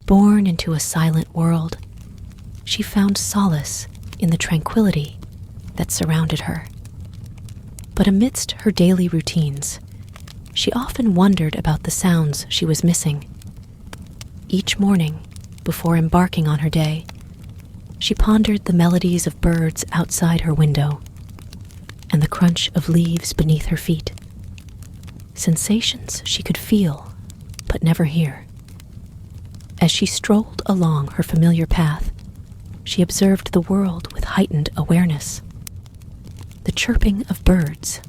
Born into a silent world, she found solace in the tranquility that surrounded her. But amidst her daily routines, she often wondered about the sounds she was missing. Each morning, before embarking on her day, she pondered the melodies of birds outside her window and the crunch of leaves beneath her feet, sensations she could feel but never hear. As she strolled along her familiar path, she observed the world with heightened awareness. The chirping of birds,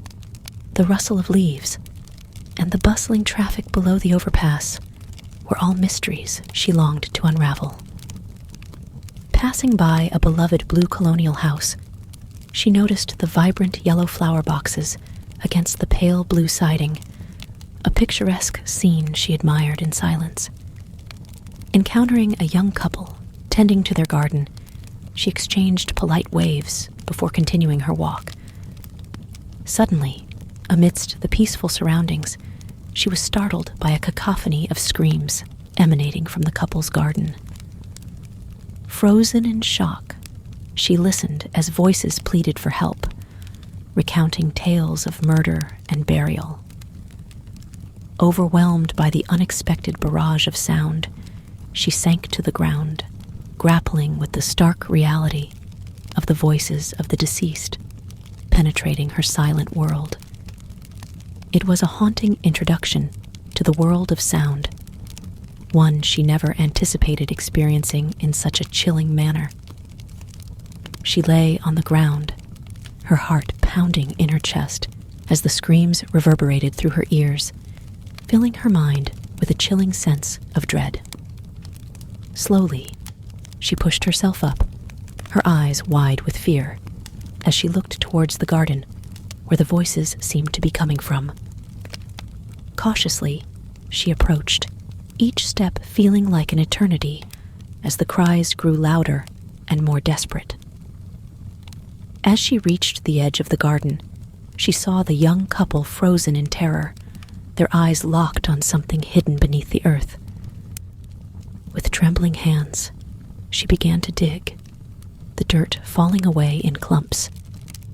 the rustle of leaves, and the bustling traffic below the overpass were all mysteries she longed to unravel. Passing by a beloved blue colonial house, she noticed the vibrant yellow flower boxes against the pale blue siding, a picturesque scene she admired in silence. Encountering a young couple tending to their garden, she exchanged polite waves before continuing her walk. Suddenly, amidst the peaceful surroundings, she was startled by a cacophony of screams emanating from the couple's garden. Frozen in shock, she listened as voices pleaded for help, recounting tales of murder and burial. Overwhelmed by the unexpected barrage of sound, she sank to the ground, grappling with the stark reality of the voices of the deceased penetrating her silent world. It was a haunting introduction to the world of sound, one she never anticipated experiencing in such a chilling manner. She lay on the ground, her heart pounding in her chest as the screams reverberated through her ears, filling her mind with a chilling sense of dread. Slowly, she pushed herself up, her eyes wide with fear, as she looked towards the garden where the voices seemed to be coming from. Cautiously, she approached, each step feeling like an eternity as the cries grew louder and more desperate. As she reached the edge of the garden, she saw the young couple frozen in terror, their eyes locked on something hidden beneath the earth. With trembling hands, she began to dig, the dirt falling away in clumps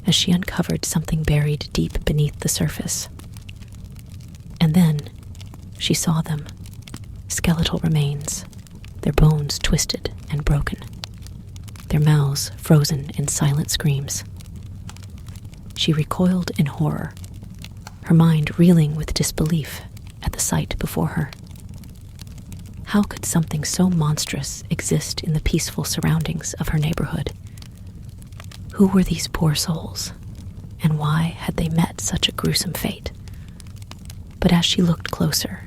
as she uncovered something buried deep beneath the surface. And then she saw them, skeletal remains, their bones twisted and broken, their mouths frozen in silent screams. She recoiled in horror, her mind reeling with disbelief at the sight before her. How could something so monstrous exist in the peaceful surroundings of her neighborhood? Who were these poor souls, and why had they met such a gruesome fate? But as she looked closer,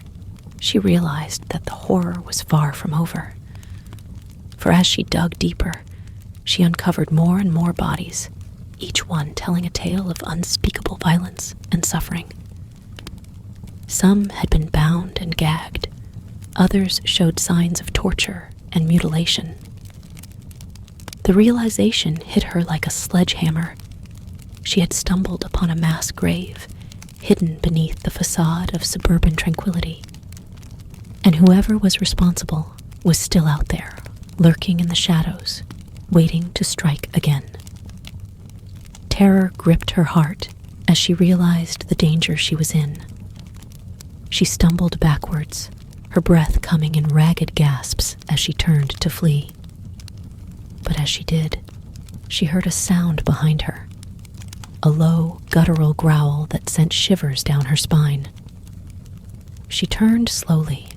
she realized that the horror was far from over. For as she dug deeper, she uncovered more and more bodies, each one telling a tale of unspeakable violence and suffering. Some had been bound and gagged, others showed signs of torture and mutilation. The realization hit her like a sledgehammer. She had stumbled upon a mass grave, hidden beneath the facade of suburban tranquility. And whoever was responsible was still out there, lurking in the shadows, waiting to strike again. Terror gripped her heart as she realized the danger she was in. She stumbled backwards, her breath coming in ragged gasps as she turned to flee. But as she did, she heard a sound behind her, a low, guttural growl that sent shivers down her spine. She turned slowly,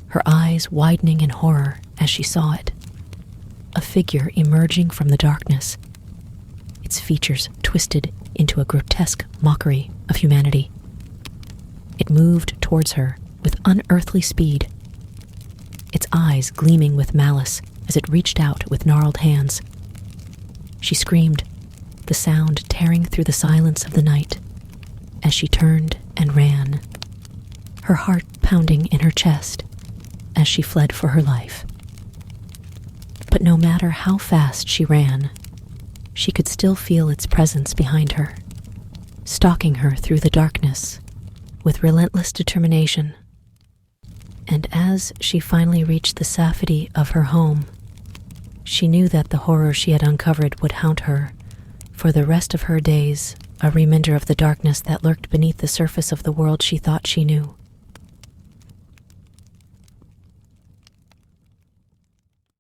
her eyes widening in horror as she saw it. A figure emerging from the darkness, its features twisted into a grotesque mockery of humanity. It moved towards her with unearthly speed, its eyes gleaming with malice as it reached out with gnarled hands. She screamed, the sound tearing through the silence of the night, as she turned and ran, her heart pounding in her chest as she fled for her life. But no matter how fast she ran, she could still feel its presence behind her, stalking her through the darkness with relentless determination. And as she finally reached the safety of her home, she knew that the horror she had uncovered would haunt her for the rest of her days, a reminder of the darkness that lurked beneath the surface of the world she thought she knew.